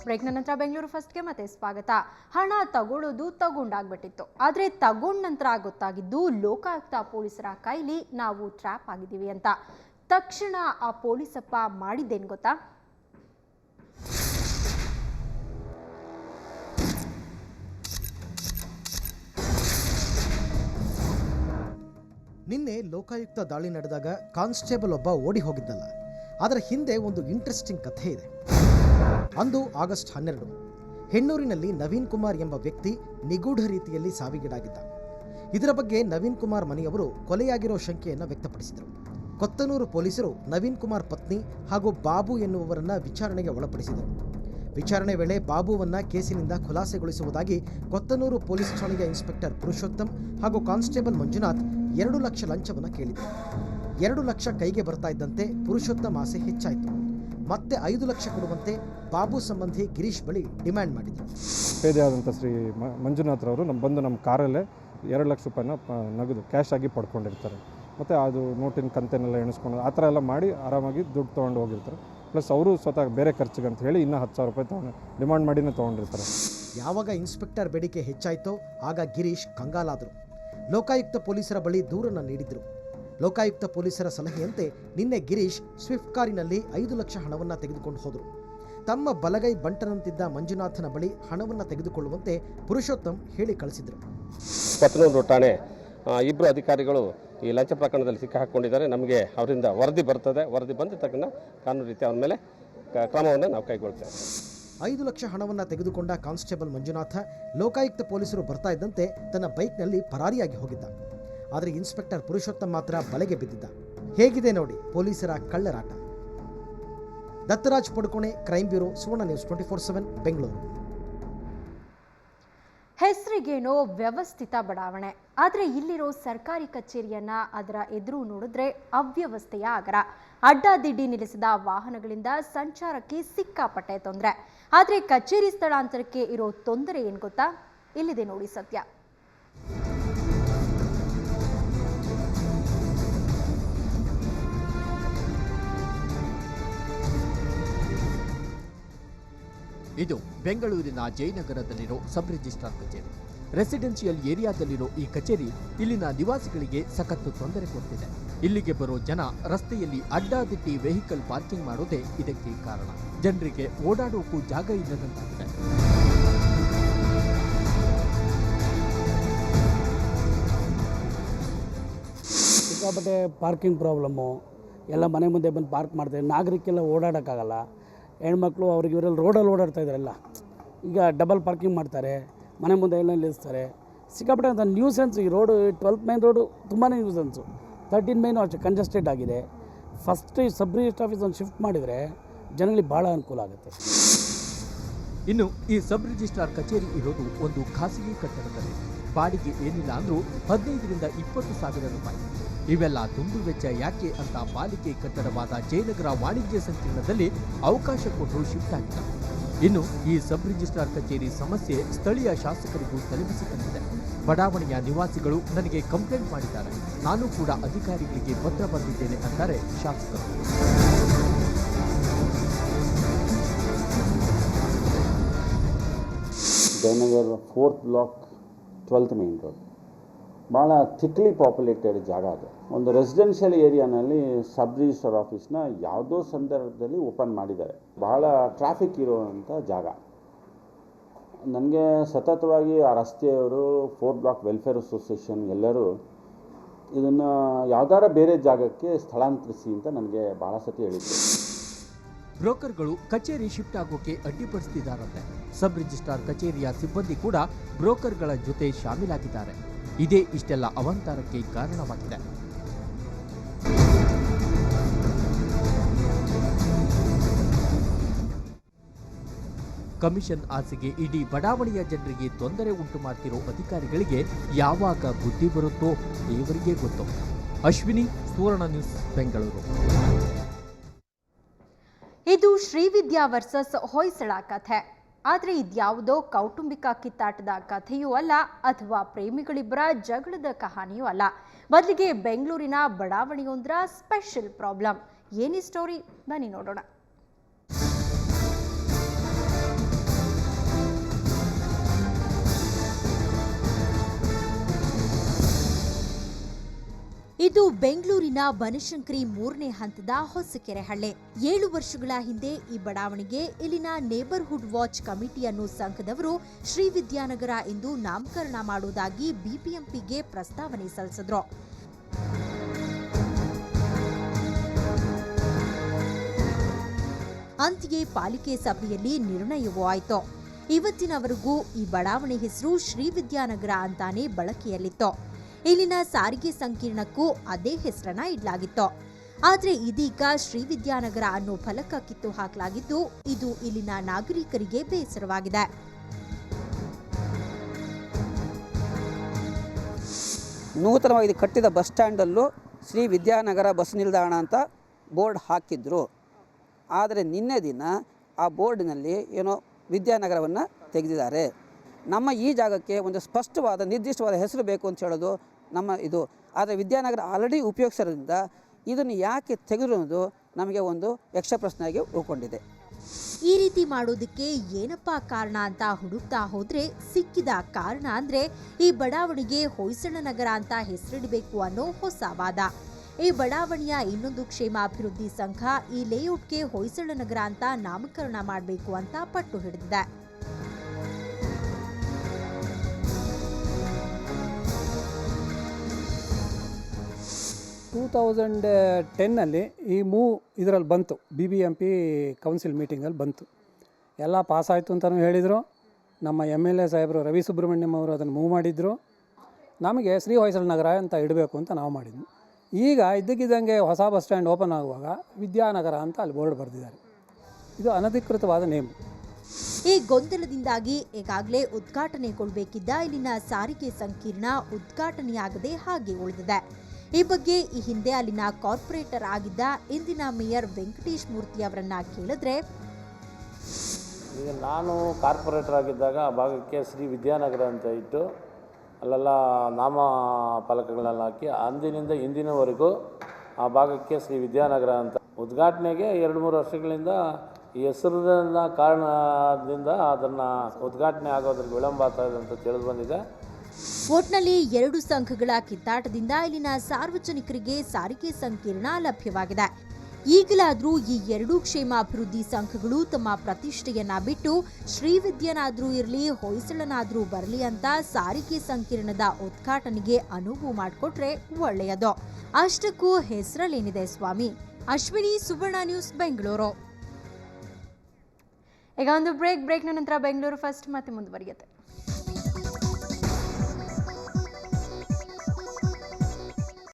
ಬ್ರೇಕ್ನ ನಂತರ ಬೆಂಗಳೂರು ಫಸ್ಟ್ಗೆ ಮತ್ತೆ ಸ್ವಾಗತ. ಹಣ ತಗೊಳ್ಳೋದು ತಗೊಂಡಾಗ್ಬಿಟ್ಟಿತ್ತು. ಆದರೆ ತಗೊಂಡ ನಂತರ ಗೊತ್ತಾಗಿದ್ದು ಲೋಕಾಯುಕ್ತ ಪೊಲೀಸರ ಕೈಲಿ ನಾವು ಟ್ರ್ಯಾಪ್ ಆಗಿದ್ದೀವಿ ಅಂತ. ತಕ್ಷಣ ಆ ಪೊಲೀಸಪ್ಪ ಮಾಡಿದ್ದೇನು ಗೊತ್ತಾ? ನಿನ್ನೆ ಲೋಕಾಯುಕ್ತ ದಾಳಿ ನಡೆದಾಗ ಕಾನ್ಸ್ಟೇಬಲ್ ಒಬ್ಬ ಓಡಿ ಹೋಗಿದ್ದಲ್ಲ, ಅದರ ಹಿಂದೆ ಒಂದು ಇಂಟ್ರೆಸ್ಟಿಂಗ್ ಕಥೆ ಇದೆ. ಅಂದು ಆಗಸ್ಟ್ 12, ಹೆಣ್ಣೂರಿನಲ್ಲಿ ನವೀನ್ ಕುಮಾರ್ ಎಂಬ ವ್ಯಕ್ತಿ ನಿಗೂಢ ರೀತಿಯಲ್ಲಿ ಸಾವಿಗೀಡಾಗಿದ್ದ. ಇದರ ಬಗ್ಗೆ ನವೀನ್ ಕುಮಾರ್ ಮನೆಯವರು ಕೊಲೆಯಾಗಿರೋ ಶಂಕೆಯನ್ನು ವ್ಯಕ್ತಪಡಿಸಿದರು. ಕೊತ್ತನೂರು ಪೊಲೀಸರು ನವೀನ್ ಕುಮಾರ್ ಪತ್ನಿ ಹಾಗೂ ಬಾಬು ಎನ್ನುವವರನ್ನ ವಿಚಾರಣೆಗೆ ಒಳಪಡಿಸಿದರು. ವಿಚಾರಣೆ ವೇಳೆ ಬಾಬುವನ್ನ ಕೇಸಿನಿಂದ ಖುಲಾಸೆಗೊಳಿಸುವುದಾಗಿ ಕೊತ್ತನೂರು ಪೊಲೀಸ್ ಠಾಣೆಯ ಇನ್ಸ್ಪೆಕ್ಟರ್ ಪುರುಷೋತ್ತಮ್ ಹಾಗೂ ಕಾನ್ಸ್ಟೇಬಲ್ ಮಂಜುನಾಥ್ 2 ಲಕ್ಷ ಲಂಚವನ್ನು ಕೇಳಿದರು. 2 ಲಕ್ಷ ಕೈಗೆ ಬರ್ತಾ ಇದ್ದಂತೆ ಪುರುಷೋತ್ತಮ್ ಆಸೆ ಹೆಚ್ಚಾಯಿತು. ಮತ್ತೆ 5 ಲಕ್ಷ ಕೊಡುವಂತೆ ಬಾಬು ಸಂಬಂಧಿ ಗಿರೀಶ್ ಬಳಿ ಡಿಮ್ಯಾಂಡ್ ಮಾಡಿದರು. ಪೇದೆಯಾದಂಥ ಶ್ರೀ ಮಂಜುನಾಥ್ರವರು ನಮ್ಮ ಕಾರಲ್ಲೇ 2 ಲಕ್ಷ ರೂಪಾಯಿನ ನಗದು ಕ್ಯಾಶ್ ಆಗಿ ಪಡ್ಕೊಂಡಿರ್ತಾರೆ. ಮತ್ತು ಅದು ನೋಟಿನ ಕಂತೆನೆಲ್ಲ ಎಣಿಸ್ಕೊಂಡು ಆ ಥರ ಎಲ್ಲ ಮಾಡಿ ಆರಾಮಾಗಿ ದುಡ್ಡು ತೊಗೊಂಡು ಹೋಗಿರ್ತಾರೆ. ಪ್ಲಸ್ ಅವರು ಸ್ವತಃ ಬೇರೆ ಖರ್ಚಿಗೆ ಅಂತ ಹೇಳಿ ಇನ್ನೂ 10,000 ರೂಪಾಯಿ ಡಿಮಾಂಡ್ ಮಾಡಿನೇ ತೊಗೊಂಡಿರ್ತಾರೆ. ಯಾವಾಗ ಇನ್ಸ್ಪೆಕ್ಟರ್ ಬೇಡಿಕೆ ಹೆಚ್ಚಾಯಿತೋ ಆಗ ಗಿರೀಶ್ ಕಂಗಾಲಾದರು. ಲೋಕಾಯುಕ್ತ ಪೊಲೀಸರ ಬಳಿ ದೂರನ್ನು ನೀಡಿದರು. ಲೋಕಾಯುಕ್ತ ಪೊಲೀಸರ ಸಲಹೆಯಂತೆ ನಿನ್ನೆ ಗಿರೀಶ್ ಸ್ವಿಫ್ಟ್ ಕಾರಿನಲ್ಲಿ 5 ಲಕ್ಷ ಹಣವನ್ನು ತೆಗೆದುಕೊಂಡು ಹೋದರು. ತಮ್ಮ ಬಲಗೈ ಬಂಟನಂತಿದ್ದ ಮಂಜುನಾಥನ ಬಳಿ ಹಣವನ್ನು ತೆಗೆದುಕೊಳ್ಳುವಂತೆ ಪುರುಷೋತ್ತಮ್ ಹೇಳಿ ಕಳಿಸಿದರು. ಕೊತ್ತನೂರು ಠಾಣೆ ಇಬ್ಬರು ಅಧಿಕಾರಿಗಳು ಈ ಲಂಚ ಪ್ರಕರಣದಲ್ಲಿ ಸಿಕ್ಕಾಕೊಂಡಿದ್ದಾರೆ. ನಮಗೆ ಅವರಿಂದ ವರದಿ ಬರ್ತದೆ. ವರದಿ ಬಂದ ತಕ್ಷಣ ಕಾನೂನು ರೀತಿ ಅವರ ಮೇಲೆ ಕ್ರಮವನ್ನು ನಾವು ಕೈಗೊಳ್ತೇವೆ. 5 ಲಕ್ಷ ಹಣವನ್ನು ತೆಗೆದುಕೊಂಡ ಕಾನ್ಸ್ಟೇಬಲ್ ಮಂಜುನಾಥ ಲೋಕಾಯುಕ್ತ ಪೊಲೀಸರು ಬರ್ತಾ ಇದ್ದಂತೆ ತನ್ನ ಬೈಕ್ನಲ್ಲಿ ಪರಾರಿಯಾಗಿ ಹೋಗಿದ್ದ. ಆದರೆ ಇನ್ಸ್ಪೆಕ್ಟರ್ ಪುರುಷೋತ್ತಮ್ ಮಾತ್ರ ಬಲೆಗೆ ಬಿದ್ದಿದ್ದ. ಹೇಗಿದೆ ನೋಡಿ ಪೊಲೀಸರ ಕಳ್ಳರಾಟ. ದತ್ತರಾಜ್ ಪಡುಕೋಣೆ, ಕ್ರೈಮ್ ಬ್ಯೂರೋ, ಸುವರ್ಣ ನ್ಯೂಸ್ 24/7 ಬೆಂಗಳೂರು. ಹೆಸರಿಗೇನೋ ವ್ಯವಸ್ಥಿತ ಬಡಾವಣೆ, ಆದರೆ ಇಲ್ಲಿರೋ ಸರ್ಕಾರಿ ಕಚೇರಿಯನ್ನ ಅದರ ಎದುರು ನೋಡಿದ್ರೆ ಅವ್ಯವಸ್ಥೆಯ ಆಗರ. ಅಡ್ಡಾದಿಡ್ಡಿ ನಿಲ್ಲಿಸಿದ ವಾಹನಗಳಿಂದ ಸಂಚಾರಕ್ಕೆ ಸಿಕ್ಕಾಪಟ್ಟೆ ತೊಂದರೆ. ಆದರೆ ಕಚೇರಿ ಸ್ಥಳಾಂತರಕ್ಕೆ ಇರೋ ತೊಂದರೆ ಏನು ಗೊತ್ತಾ? ಇಲ್ಲಿದೆ ನೋಡಿ ಸತ್ಯ. ಇದು ಬೆಂಗಳೂರಿನ ಜಯನಗರದಲ್ಲಿರೋ ಸಬ್ ರಿಜಿಸ್ಟ್ರಾರ್ ಕಚೇರಿ. ರೆಸಿಡೆನ್ಷಿಯಲ್ ಏರಿಯಾದಲ್ಲಿರೋ ಈ ಕಚೇರಿ ಇಲ್ಲಿನ ನಿವಾಸಿಗಳಿಗೆ ಸಖತ್ತು ತೊಂದರೆ ಕೊಡ್ತಿದೆ. ಇಲ್ಲಿಗೆ ಬರೋ ಜನ ರಸ್ತೆಯಲ್ಲಿ ಅಡ್ಡಾದಿಡ್ಡಿ ವೆಹಿಕಲ್ ಪಾರ್ಕಿಂಗ್ ಮಾಡೋದೇ ಇದಕ್ಕೆ ಕಾರಣ. ಜನರಿಗೆ ಓಡಾಡೋಕ್ಕೂ ಜಾಗ ಇಲ್ಲದಂತಾಗಿದೆ. ಸಿಕ್ಕಾಪಟ್ಟೆ ಪಾರ್ಕಿಂಗ್ ಪ್ರಾಬ್ಲಮ್ಮು. ಎಲ್ಲ ಮನೆ ಮುಂದೆ ಬಂದು ಪಾರ್ಕ್ ಮಾಡ್ತಾರೆ. ನಾಗರಿಕೆಲ್ಲ ಓಡಾಡೋಕ್ಕಾಗಲ್ಲ. ಹೆಣ್ಮಕ್ಳು ಅವ್ರಿಗೆ ಇವರಲ್ಲಿ ರೋಡಲ್ಲಿ ಓಡಾಡ್ತಾ ಇದ್ದಾರಲ್ಲ, ಈಗ ಡಬಲ್ ಪಾರ್ಕಿಂಗ್ ಮಾಡ್ತಾರೆ, ಮನೆ ಮುಂದೆ ಎಲ್ಲ ನಿಲ್ಲಿಸ್ತಾರೆ. ಸಿಕ್ಕಾಪಟ್ಟೆ ಅಂತ ನ್ಯೂಸೆನ್ಸ್. ಈ ರೋಡು 12th ಮೈನ್ ರೋಡು ತುಂಬಾ ನ್ಯೂಸೆನ್ಸು. 13 ಮೈನು ಅಷ್ಟೇ ಕಂಜೆಸ್ಟೆಡ್ ಆಗಿದೆ. ಫಸ್ಟ್ ಈ ಸಬ್ ರಿಜಿಸ್ಟ್ರ್ ಆಫೀಸ್ ಒಂದು ಶಿಫ್ಟ್ ಮಾಡಿದರೆ ಜನಗಳಿಗೆ ಭಾಳ ಅನುಕೂಲ ಆಗುತ್ತೆ. ಇನ್ನು ಈ ಸಬ್ ರಿಜಿಸ್ಟ್ರಾರ್ ಕಚೇರಿ ಇರೋದು ಒಂದು ಖಾಸಗಿ ಕಟ್ಟಡದಲ್ಲಿ. ಬಾಡಿಗೆ ಏನಿಲ್ಲ ಅಂದರೂ 15ರಿಂದ 20 ಸಾವಿರ ರೂಪಾಯಿ. ಇವೆಲ್ಲ ದುಂದು ವೆಚ್ಚ ಯಾಕೆ ಅಂತ ಪಾಲಿಕೆ ಕಟ್ಟಡವಾದ ಜಯನಗರ ವಾಣಿಜ್ಯ ಸಂಕೀರ್ಣದಲ್ಲಿ ಅವಕಾಶ ಕೊಟ್ಟು ಶಿಫ್ಟ್ ಆಗಿಲ್ಲ. ಇನ್ನು ಈ ಸಬ್ ರಿಜಿಸ್ಟ್ರಾರ್ ಕಚೇರಿ ಸಮಸ್ಯೆ ಸ್ಥಳೀಯ ಶಾಸಕರಿಗೂ ತಲೆಬಿಸಿ ತಂದಿದೆ. ಬಡಾವಣೆಯ ನಿವಾಸಿಗಳು ನನಗೆ ಕಂಪ್ಲೇಂಟ್ ಮಾಡಿದ್ದಾರೆ. ನಾನು ಕೂಡ ಅಧಿಕಾರಿಗಳಿಗೆ ಪತ್ರ ಬರೆದಿದ್ದೇನೆ ಅಂತಾರೆ ಶಾಸಕರು. Jayanagar 4th block 12th main road ಭಾಳ ಥಿಕ್ಲಿ ಪಾಪ್ಯುಲೇಟೆಡ್ ಜಾಗ ಅದು. ಒಂದು ರೆಸಿಡೆನ್ಷಿಯಲ್ ಏರಿಯಾನಲ್ಲಿ ಸಬ್ ರಿಜಿಸ್ಟರ್ ಆಫೀಸ್ನ ಯಾವುದೋ ಸಂದರ್ಭದಲ್ಲಿ ಓಪನ್ ಮಾಡಿದ್ದಾರೆ. ಭಾಳ ಟ್ರಾಫಿಕ್ ಇರುವಂಥ ಜಾಗ. ನನಗೆ ಸತತವಾಗಿ ಆ ರಸ್ತೆಯವರು 4th ಬ್ಲಾಕ್ ವೆಲ್ಫೇರ್ ಅಸೋಸಿಯೇಷನ್ ಎಲ್ಲರೂ ಇದನ್ನು ಯಾವ್ದಾರ ಬೇರೆ ಜಾಗಕ್ಕೆ ಸ್ಥಳಾಂತರಿಸಿ ಅಂತ ನನಗೆ ಭಾಳ ಸತಿ ಹೇಳಿದ್ರು. ಬ್ರೋಕರ್ಗಳು ಕಚೇರಿ ಶಿಫ್ಟ್ ಆಗೋಕೆ ಅಡ್ಡಿಪಡಿಸುತ್ತಿದ್ದಾರಂತೆ. ಸಬ್ ರಿಜಿಸ್ಟ್ರಾರ್ ಕಚೇರಿಯ ಸಿಬ್ಬಂದಿ ಕೂಡ ಬ್ರೋಕರ್ಗಳ ಜೊತೆ ಶಾಮೀಲಾಗಿದ್ದಾರೆ. ಇದೇ ಇಷ್ಟೆಲ್ಲ ಅವಾಂತರಕ್ಕೆ ಕಾರಣವಾಗಿದೆ. ಕಮಿಷನ್ ಆಸೆಗೆ ಇಡೀ ಬಡಾವಣೆಯ ಜನರಿಗೆ ತೊಂದರೆ ಉಂಟು ಮಾಡ್ತಿರೋ ಅಧಿಕಾರಿಗಳಿಗೆ ಯಾವಾಗ ಬುದ್ಧಿ ಬರುತ್ತೋ ದೇವರಿಗೆ ಗೊತ್ತು. ಅಶ್ವಿನಿ, ಸುವರ್ಣ ನ್ಯೂಸ್, ಬೆಂಗಳೂರು. ಇದು ಶ್ರೀವಿದ್ಯಾ ವರ್ಸಸ್ ಹೊಯ್ಸಳ ಕಥೆ. ಆದರೆ ಇದ್ಯಾವುದೋ ಕೌಟುಂಬಿಕ ಕಿತ್ತಾಟದ ಕಥೆಯೂ ಅಲ್ಲ, ಅಥವಾ ಪ್ರೇಮಿಗಳಿಬ್ಬರ ಜಗಳದ ಕಹಾನಿಯೂ ಅಲ್ಲ. ಬದಲಿಗೆ ಬೆಂಗಳೂರಿನ ಬಡಾವಣೆಯೊಂದರ ಸ್ಪೆಷಲ್ ಪ್ರಾಬ್ಲಮ್. ಏನಿ ಸ್ಟೋರಿ ಬನ್ನಿ ನೋಡೋಣ. ಇದು ಬೆಂಗಳೂರಿನ ಬನಶಂಕರಿ 3ನೇ ಹಂತದ ಹೊಸಕೆರೆಹಳ್ಳಿ. 7 ವರ್ಷಗಳ ಹಿಂದೆ ಈ ಬಡಾವಣೆಗೆ ಇಲ್ಲಿನ ನೇಬರ್ಹುಡ್ ವಾಚ್ ಕಮಿಟಿ ಅನ್ನೋ ಸಂಘದವರು ಶ್ರೀ ವಿದ್ಯಾನಗರ ಎಂದು ನಾಮಕರಣ ಮಾಡುವುದಾಗಿ ಬಿಬಿಎಂಪಿಗೆ ಪ್ರಸ್ತಾವನೆ ಸಲ್ಲಿಸಿದ್ರು. ಅಂತೆಯೇ ಪಾಲಿಕೆ ಸಭೆಯಲ್ಲಿ ನಿರ್ಣಯವೂ ಆಯಿತು. ಇವತ್ತಿನವರೆಗೂ ಈ ಬಡಾವಣೆ ಹೆಸರು ಶ್ರೀ ವಿದ್ಯಾನಗರ ಅಂತಾನೆ ಬಳಕೆಯಲ್ಲಿತ್ತು. ಇಲ್ಲಿನ ಸಾರಿಗೆ ಸಂಕೀರ್ಣಕ್ಕೂ ಅದೇ ಹೆಸರನ್ನ ಇಡಲಾಗಿತ್ತು. ಆದರೆ ಇದೀಗ ಶ್ರೀ ವಿದ್ಯಾನಗರ ಅನ್ನೋ ಫಲಕ ಕಿತ್ತು ಹಾಕಲಾಗಿದ್ದು ಇದು ಇಲ್ಲಿನ ನಾಗರಿಕರಿಗೆ ಬೇಸರವಾಗಿದೆ. ನೂತನವಾಗಿ ಕಟ್ಟಿದ ಬಸ್ ಸ್ಟ್ಯಾಂಡಲ್ಲೂ ಶ್ರೀ ವಿದ್ಯಾನಗರ ಬಸ್ ನಿಲ್ದಾಣ ಅಂತ ಬೋರ್ಡ್ ಹಾಕಿದ್ರು. ಆದರೆ ನಿನ್ನೆ ದಿನ ಆ ಬೋರ್ಡಿನಲ್ಲಿ ಏನೋ ವಿದ್ಯಾನಗರವನ್ನು ತೆಗೆದಿದ್ದಾರೆ. ನಮ್ಮ ಈ ಜಾಗಕ್ಕೆ ಒಂದು ಸ್ಪಷ್ಟವಾದ ನಿರ್ದಿಷ್ಟವಾದ ಹೆಸರು ಬೇಕು ಅಂತ ಹೇಳೋದು ನಮ್ಮ ಇದು. ಆದರೆ ವಿದ್ಯಾನಗರ ಆಲ್ರೆಡಿ ಉಪಯೋಗಿಸೋದ್ರಿಂದ ಇದನ್ನು ಯಾಕೆ ತೆಗೆದಿರೋದು ನಮಗೆ ಒಂದು ಯಕ್ಷ ಪ್ರಶ್ನೆಯಾಗಿ ಉಳ್ಕೊಂಡಿದೆ. ಈ ರೀತಿ ಮಾಡೋದಕ್ಕೆ ಏನಪ್ಪಾ ಕಾರಣ ಅಂತ ಹುಡುಕ್ತಾ ಹೋದ್ರೆ ಸಿಕ್ಕಿದ ಕಾರಣ ಅಂದ್ರೆ ಈ ಬಡಾವಣೆಗೆ ಹೊಯ್ಸಳ ನಗರ ಅಂತ ಹೆಸರಿಡಬೇಕು ಅನ್ನೋ ಹೊಸ ವಾದ. ಈ ಬಡಾವಣೆಯ ಇನ್ನೊಂದು ಕ್ಷೇಮಾಭಿವೃದ್ಧಿ ಸಂಘ ಈ ಲೇಔಟ್ಗೆ ಹೊಯ್ಸಳ ನಗರ ಅಂತ ನಾಮಕರಣ ಮಾಡಬೇಕು ಅಂತ ಪಟ್ಟು ಹಿಡಿದಿದೆ. 2010 ಈ ಇದರಲ್ಲಿ ಬಂತು, BBMP ಕೌನ್ಸಿಲ್ ಮೀಟಿಂಗಲ್ಲಿ ಬಂತು. ಎಲ್ಲ ಪಾಸಾಯಿತು ಅಂತಲೂ ಹೇಳಿದರು. ನಮ್ಮ MLA ಸಾಹೇಬರು ರವಿ ಸುಬ್ರಹ್ಮಣ್ಯಂ ಅವರು ಅದನ್ನು ಮೂವ್ ಮಾಡಿದರು. ನಮಗೆ ಶ್ರೀ ಹೊಯ್ಸಳ ನಗರ ಅಂತ ಇಡಬೇಕು ಅಂತ ನಾವು ಮಾಡಿದ್ವಿ. ಈಗ ಇದ್ದಕ್ಕಿದ್ದಂಗೆ ಹೊಸ ಬಸ್ ಸ್ಟ್ಯಾಂಡ್ ಓಪನ್ ಆಗುವಾಗ ವಿದ್ಯಾನಗರ ಅಂತ ಅಲ್ಲಿ ಬೋರ್ಡ್ ಬರೆದಿದ್ದಾರೆ. ಇದು ಅನಧಿಕೃತವಾದ ನೇಮ್. ಈ ಗೊಂದಲದಿಂದಾಗಿ ಈಗಾಗಲೇ ಉದ್ಘಾಟನೆಗೊಳ್ಳಬೇಕಿದ್ದ ಇಲ್ಲಿನ ಸಾರಿಗೆ ಸಂಕೀರ್ಣ ಉದ್ಘಾಟನೆಯಾಗದೆ ಹಾಗೆ ಉಳಿದಿದೆ. ಈ ಬಗ್ಗೆ ಈ ಹಿಂದೆ ಅಲ್ಲಿನ ಕಾರ್ಪೊರೇಟರ್ ಆಗಿದ್ದ ಇಂದಿನ ಮೇಯರ್ ವೆಂಕಟೇಶ್ ಮೂರ್ತಿ ಅವರನ್ನ ಕೇಳಿದ್ರೆ, ಈಗ ನಾನು ಕಾರ್ಪೊರೇಟರ್ ಆಗಿದ್ದಾಗ ಆ ಭಾಗಕ್ಕೆ ಶ್ರೀ ವಿದ್ಯಾನಗರ ಅಂತ ಇಟ್ಟು ಅಲ್ಲೆಲ್ಲ ನಾಮ ಫಲಕಗಳನ್ನೆಲ್ಲ ಹಾಕಿ ಅಂದಿನಿಂದ ಇಂದಿನವರೆಗೂ ಆ ಭಾಗಕ್ಕೆ ಶ್ರೀ ವಿದ್ಯಾನಗರ ಅಂತ ಉದ್ಘಾಟನೆಗೆ 2-3 ವರ್ಷಗಳಿಂದ ಈ ಹೆಸರಿನ ಕಾರಣದಿಂದ ಅದನ್ನು ಉದ್ಘಾಟನೆ ಆಗೋದ್ರಿಗೆ ವಿಳಂಬ ಆಗ್ತಾ ಇದೆ ಅಂತ ತಿಳಿದು ಬಂದಿದೆ. ಒಟ್ನಲ್ಲಿ 2 ಸಂಘಗಳ ಕಿತ್ತಾಟದಿಂದ ಇಲ್ಲಿನ ಸಾರ್ವಜನಿಕರಿಗೆ ಸಾರಿಗೆ ಸಂಕೀರ್ಣ ಲಭ್ಯವಾಗಿದೆ. ಈಗಲಾದರೂ ಈ 2 ಕ್ಷೇಮಾಭಿವೃದ್ಧಿ ಸಂಘಗಳು ತಮ್ಮ ಪ್ರತಿಷ್ಠೆಯನ್ನ ಬಿಟ್ಟು ಶ್ರೀವಿದ್ಯನಾದ್ರೂ ಇರಲಿ ಹೊಯ್ಸಳನಾದ್ರೂ ಬರಲಿ ಅಂತ ಸಾರಿಗೆ ಸಂಕೀರ್ಣದ ಉದ್ಘಾಟನೆಗೆ ಅನುವು ಮಾಡಿಕೊಟ್ರೆ ಒಳ್ಳೆಯದು. ಅಷ್ಟಕ್ಕೂ ಹೆಸರಲ್ಲೇನಿದೆ ಸ್ವಾಮಿ. ಅಶ್ವಿನಿ, ಸುವರ್ಣ ನ್ಯೂಸ್, ಬೆಂಗಳೂರು. ಈಗ ಒಂದು ಬ್ರೇಕ್ನ ನಂತರ ಬೆಂಗಳೂರು ಫಸ್ಟ್ ಮತ್ತೆ ಮುಂದುವರಿಯುತ್ತೆ.